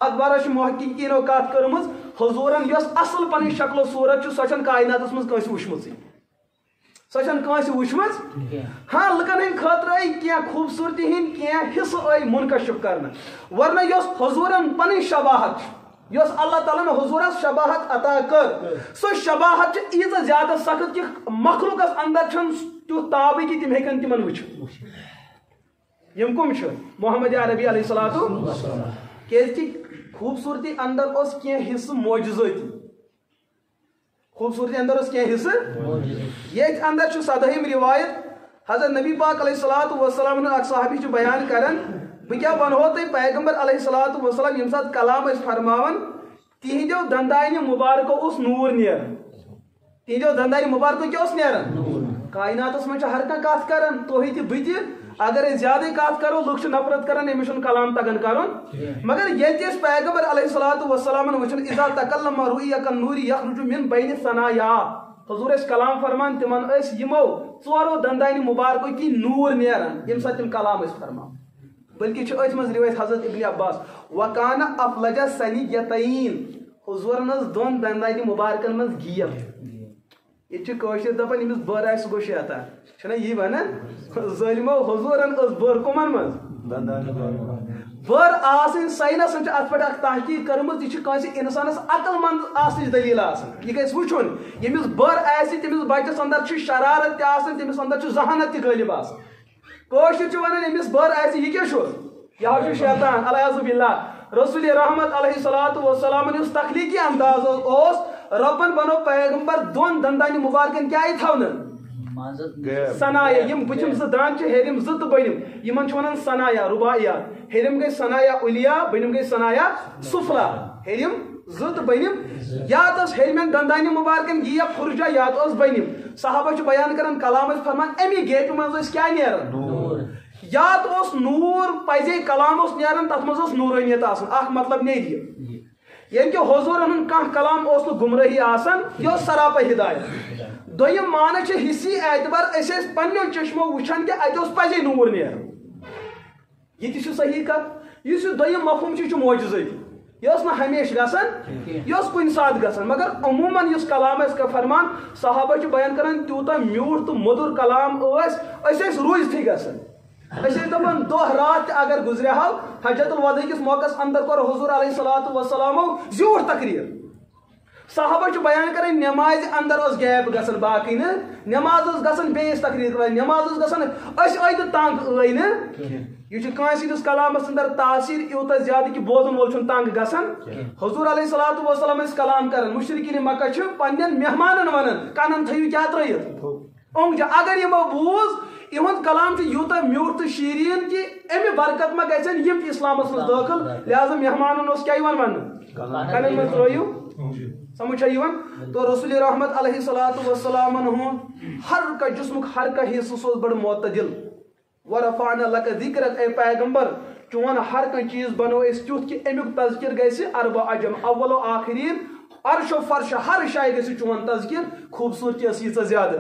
اخبار محققینو کت کرم حضورن یس اصل پن شکل و صورت سو کائنات من کنس وچم سو کنس وچم ہاں لکن ہند خاطر آئی کی خوبصورتی ہند کی حصہ آئی منکشف کرنا ورنہ یس حضورن پن شباہت یس اللہ تعالیٰ نے حضورس شباہت عطا کر سو شباہت ایزا زیادہ سخت کہ مخلوقس اندر چھن تیوت تابی کہ تم ہیکن تمن وچ یم کم محمد عربی علیہ السلام کی خوبصورتی اندر اس کی حصہ معجزاتی خوبصورتی اندر اس کی حصہ یہ اندر صدہم روایت حضرت نبی پاک علیہ السلام نے صحابی بیان کرن بہ کیا ونہو تہ پیغمبر علیہ السلام یم سات کلام اس فرماون تہندیو دندائن مبارک اس نور نیر تہندیو دندائن مبارک کیا اس نیر کائنات من ہر کھانا کت کران تھی تہ بہ اگر زیادہ کت کرو لوگ نفرت کران امس کلام تگان کرن مگر یہ پیغمبر علیہ السلام وچن اذا تکلم رؤیا کالنور یخرج من بین ثنایا حضور اس کلام فرمان تمن اس یمو ژورو دندائن مبارکو کی نور نیران یم سات تم کلام اس فرمان بلکہ ات من روایت حضرت ابن عباس وکان افلج ثنیتین حضور نس دون دندائن مبارکن من گیب یہ دپان امس بر آس گو شیطان چھنا یہ ونان ظالمو حضورن اس بر کمن من بر آسن سائنس ات پہ تحقیق کرمت یہ کنس انسانس عقل مند آسنچ دلیل آسان یہ گھس وچن یمس بر آسہ تمس بچس اندر شرارت تہ تمس اندر ذہانت تہ غالب آسان کاشر ونان امس بر آسہ یہ کیا یہ شیطان العیاذ باللہ رسول رحمت علیہ السلام اس تخلیقی انداز اس ربن بنو پیغمبر دون دندان مبارکن کیا تھونن ثنایا یم بچم ز دان ہیرم ز تو بنم یمن ونان ثنایا رباعیات ہیرم گئی ثنایا علیا بنم گئی ثنایا سفلا ہیرم ز تو بنم یات اس ہیرمن دندان مبارکن گیا فرجا یات اس بنم صحابہ بیان کرن کلام فرمان امی گیٹ من اس کیا نیرن یات اس نور پزے کلام اس نیرن تت مز نورانیت آسان اخ مطلب نیری یعنی کہ حضور کھانا کلام اس گمراہی آسان یہ سراپا ہدایت دویم معنی حصی اعتبار اس پنو چشمو وچان کہ ات پزے نور نیر یہ تہ صحیح کت اس دویم مفہوم معجزاتی یہ نا ہمیشہ گسان یہ کن سات گسان مگر عموماً اس کلام کا فرمان صحابہ بیان کران تیوتا میوٹ تو مدر کلام روز تھی گسان دپان دہ رات اگر گزرے ہو حجت الوداع کس موقع اندر کور حضور علیہ السلام زیوٹ تقریر صحابہ بیان کران نماز اندر اس گیپ گسان باقی نا نماز گسان بیس تقریر کر نماز گسان اس آئی تو تنگ آئی نا یہ کان سندس کلامس اندر تاثیر یوتہ زیادہ کہ بوزن وول تنگ گسان حضور علیہ السلام اس کلام کران مشرکین مکہ پنن مہمانن ونان کنن تھیو کیا ترائیت اونگ اگر یمو بوز یہد کلام یوتہ میوٹ تو شیرین کہ امہ برکت ما گھن یم اسلامس من داخل لہذا مہمانن کیا ون کنن من ترائیو سمجھ تو رسول رحمت علیہ السلام ہر کا جسم ہر کا حصہ سوز بڑ معتدل ورفعنا لک ذکرک اے پیغمبر چون ہر کا چیز بنو اس تیوت کہ امیک تذکر گیسی اربع عجم اول و آخرین عرش و فرش ہر شاید گیسی چون تذکر خوبصورتی اس زیادہ